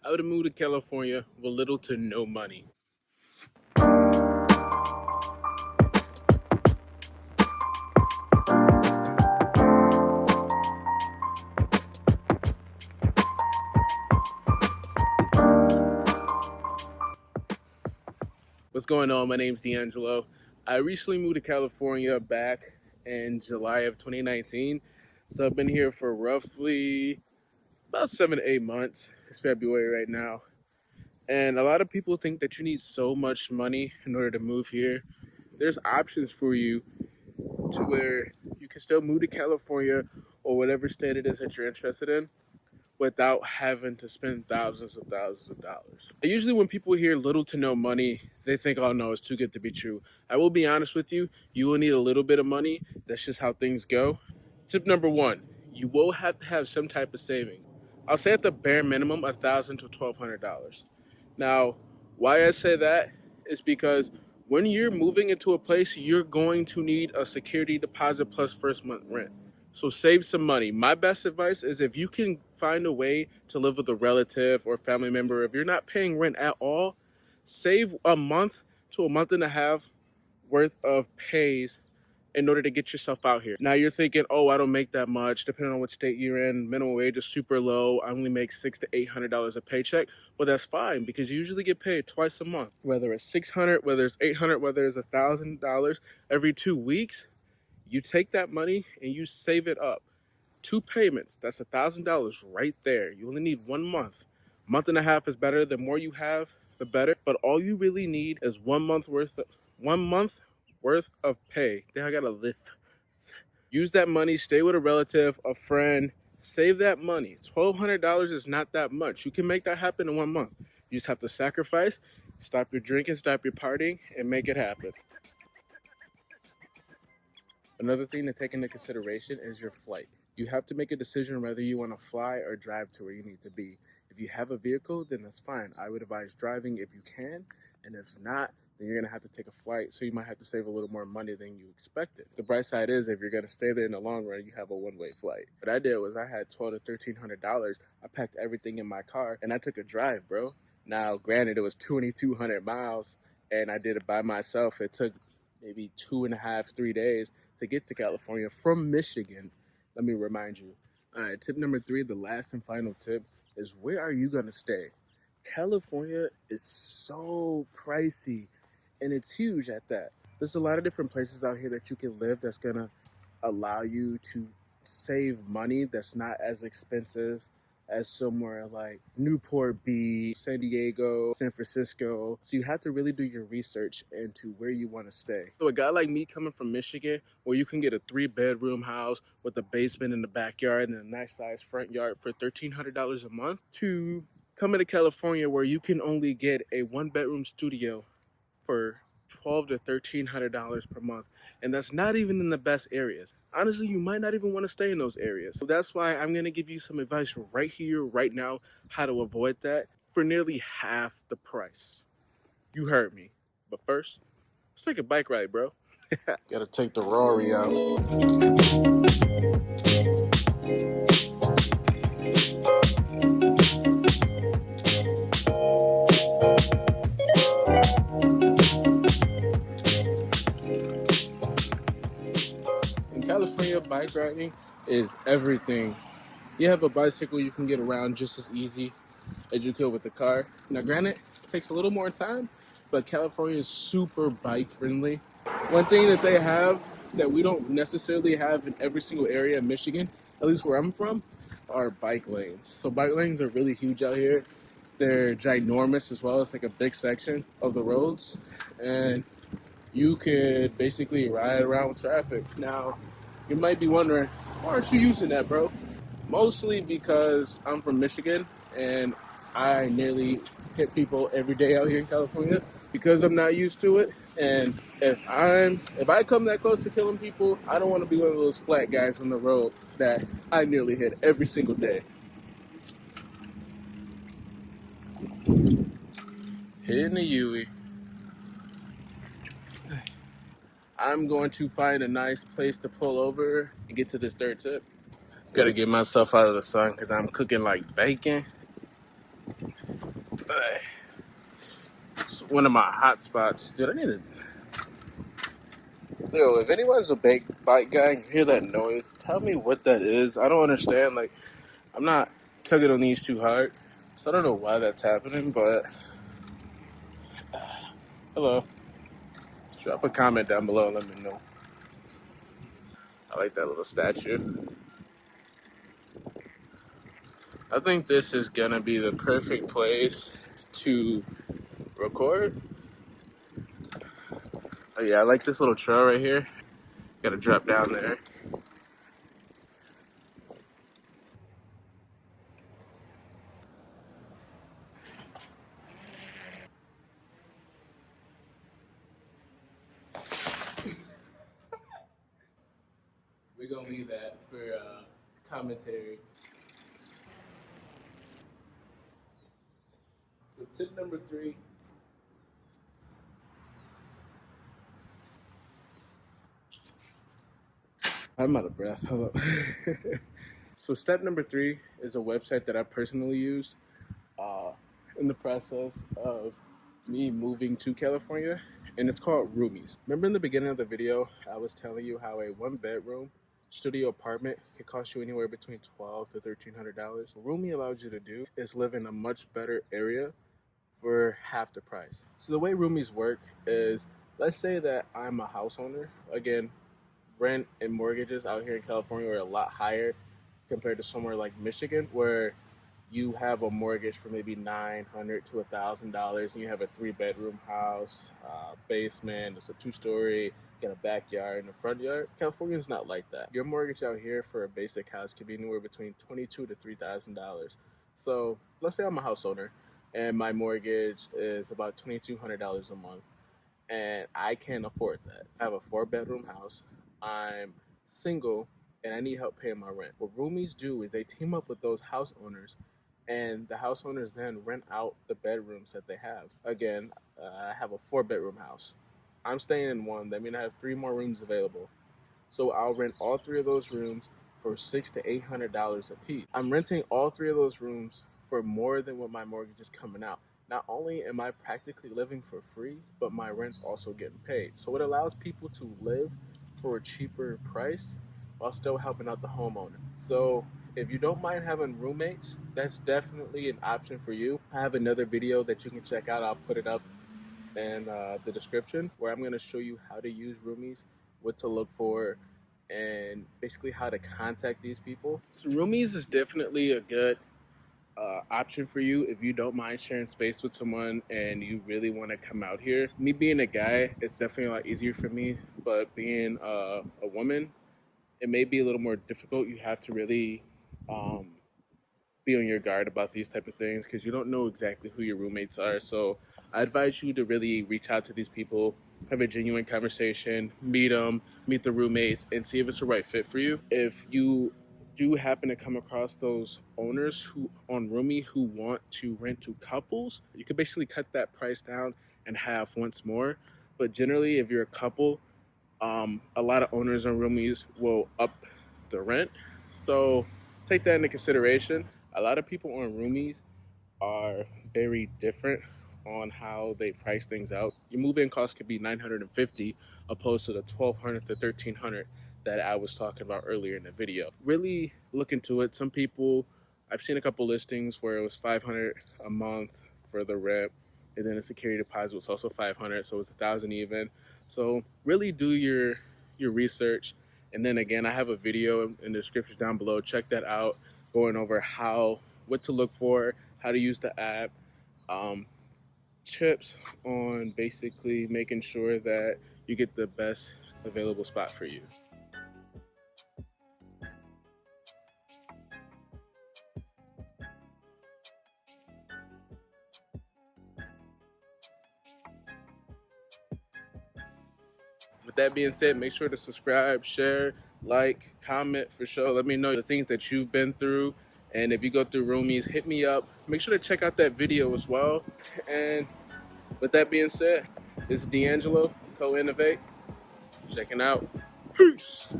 I would have moved to California with little to no money. What's going on? My name's D'Angelo. I recently moved to California back in July of 2019. So I've been here for roughly about 7 to 8 months. It's February right now. And a lot of people think that you need so much money in order to move here. There's options for you to where you can still move to California or whatever state it is that you're interested in without having to spend thousands of dollars. Usually when people hear little to no money, they think, oh no, it's too good to be true. I will be honest with you, you will need a little bit of money. That's just how things go. Tip number one, you will have to have some type of saving. I'll say at the bare minimum, $1,000 to $1,200. Now, why I say that is because when you're moving into a place, you're going to need a security deposit plus first month rent. So save some money. My best advice is if you can find a way to live with a relative or family member, if you're not paying rent at all, save a month to a month and a half worth of pays in order to get yourself out here. Now you're thinking, oh, I don't make that much. Depending on which state you're in, minimum wage is super low. I only make $600 to $800 a paycheck. Well, that's fine because you usually get paid twice a month. Whether it's $600, whether it's $800, whether it's $1,000 every 2 weeks, you take that money and you save it up. 2 payments, that's $1,000 right there. You only need 1 month. Month and a half is better. The more you have, the better. But all you really need is 1 month worth of pay. Then I got a lift. Use that money, stay with a relative, a friend, save that money. $1,200 is not that much. You can make that happen in 1 month. You just have to sacrifice, stop your drinking, stop your partying, and make it happen. Another thing to take into consideration is your flight. You have to make a decision whether you want to fly or drive to where you need to be. If you have a vehicle, then that's fine. I would advise driving if you can, and if not, then you're going to have to take a flight, so you might have to save a little more money than you expected. The bright side is if you're going to stay there in the long run, you have a one-way flight. What I did was I had $1,200 to $1,300. I packed everything in my car, and I took a drive, bro. Now, granted, it was 2,200 miles, and I did it by myself. It took maybe 2.5, 3 days to get to California from Michigan. Let me remind you. All right, tip number 3, the last and final tip, is where are you gonna stay? California is so pricey, and it's huge at that. There's a lot of different places out here that you can live that's gonna allow you to save money that's not as expensive as somewhere like Newport Beach, San Diego, San Francisco. So you have to really do your research into where you want to stay. So a guy like me coming from Michigan, where you can get a 3-bedroom house with a basement in the backyard and a nice sized front yard for $1,300 a month, to coming to California where you can only get a 1-bedroom studio for $1,200 to $1,300 per month, and that's not even in the best areas. Honestly, you might not even want to stay in those areas. So that's why I'm going to give you some advice right here, right now, how to avoid that for nearly half the price. You heard me. But first, let's take a bike ride, bro. Gotta take the Rory out. In California, bike riding is everything. You have a bicycle, you can get around just as easy as you could with a car. Now, granted, it takes a little more time, but California is super bike friendly. One thing that they have that we don't necessarily have in every single area in Michigan, at least where I'm from, are bike lanes. So bike lanes are really huge out here. They're ginormous as well. It's like a big section of the roads, and you could basically ride around with traffic. Now, you might be wondering, why aren't you using that, bro? Mostly because I'm from Michigan and I nearly hit people every day out here in California because I'm not used to it. And if I come that close to killing people, I don't want to be one of those flat guys on the road that I nearly hit every single day. Hitting the Yui. I'm going to find a nice place to pull over and get to this third tip. Gotta get myself out of the sun because I'm cooking like bacon. It's one of my hot spots. Dude, I need to. Yo, if anyone's a big bike guy and hear that noise, tell me what that is. I don't understand. Like, I'm not tugging on these too hard, so I don't know why that's happening, but hello. Drop a comment down below and let me know. I like that little statue. I think this is gonna be the perfect place to record. Oh yeah, I like this little trail right here. Gotta drop down there. We're gonna leave that for commentary. So tip number 3. I'm out of breath. Hold up. So step number 3 is a website that I personally used uh, in the process of me moving to California, and it's called Roomies. Remember in the beginning of the video, I was telling you how a 1-bedroom studio apartment can cost you anywhere between $1,200 to $1,300. What Roomie allows you to do is live in a much better area for half the price. So the way Roomies work is, let's say that I'm a house owner. Again, rent and mortgages out here in California are a lot higher compared to somewhere like Michigan, where you have a mortgage for maybe $900 to $1,000, and you have a 3-bedroom house, basement, it's a 2-story, got a backyard and a front yard. California is not like that. Your mortgage out here for a basic house could be anywhere between $2,200 to $3,000. So let's say I'm a house owner, and my mortgage is about $2,200 a month, and I can't afford that. I have a 4-bedroom house. I'm single, and I need help paying my rent. What Roomies do is they team up with those house owners, and the house owners then rent out the bedrooms that they have. Again, I have a 4-bedroom house. I'm staying in one. That means I have 3 more rooms available. So I'll rent all 3 of those rooms for $600 to $800 a piece. I'm renting all 3 of those rooms for more than what my mortgage is coming out. Not only am I practically living for free, but my rent's also getting paid. So it allows people to live for a cheaper price while still helping out the homeowner. So if you don't mind having roommates, that's definitely an option for you. I have another video that you can check out. I'll put it up in the description, where I'm going to show you how to use Roomies, what to look for, and basically how to contact these people. So Roomies is definitely a good option for you if you don't mind sharing space with someone and you really want to come out here. Me being a guy, it's definitely a lot easier for me, but being a woman, it may be a little more difficult. You have to really be on your guard about these type of things because you don't know exactly who your roommates are. So I advise you to really reach out to these people, have a genuine conversation, meet them, meet the roommates, and see if it's the right fit for you. If you do happen to come across those owners who on Roomie who want to rent to couples, you could basically cut that price down and half once more. But generally, if you're a couple, a lot of owners on Roomies will up the rent. So take that into consideration. A lot of people on Roomies are very different on how they price things out. Your move-in cost could be $950 opposed to the $1,200 to $1,300 that I was talking about earlier in the video. Really look into it. Some people, I've seen a couple listings where it was $500 a month for the rent, and then the security deposit was also $500, so it was $1,000 even. So really do your research. And then again, I have a video in the description down below. Check that out, going over what to look for, how to use the app, tips on basically making sure that you get the best available spot for you. With that being said, make sure to subscribe, share, like, comment for sure. Let me know the things that you've been through. And if you go through Roomies, hit me up. Make sure to check out that video as well. And with that being said, this is D'Angelo, Co-Innovate, checking out. Peace.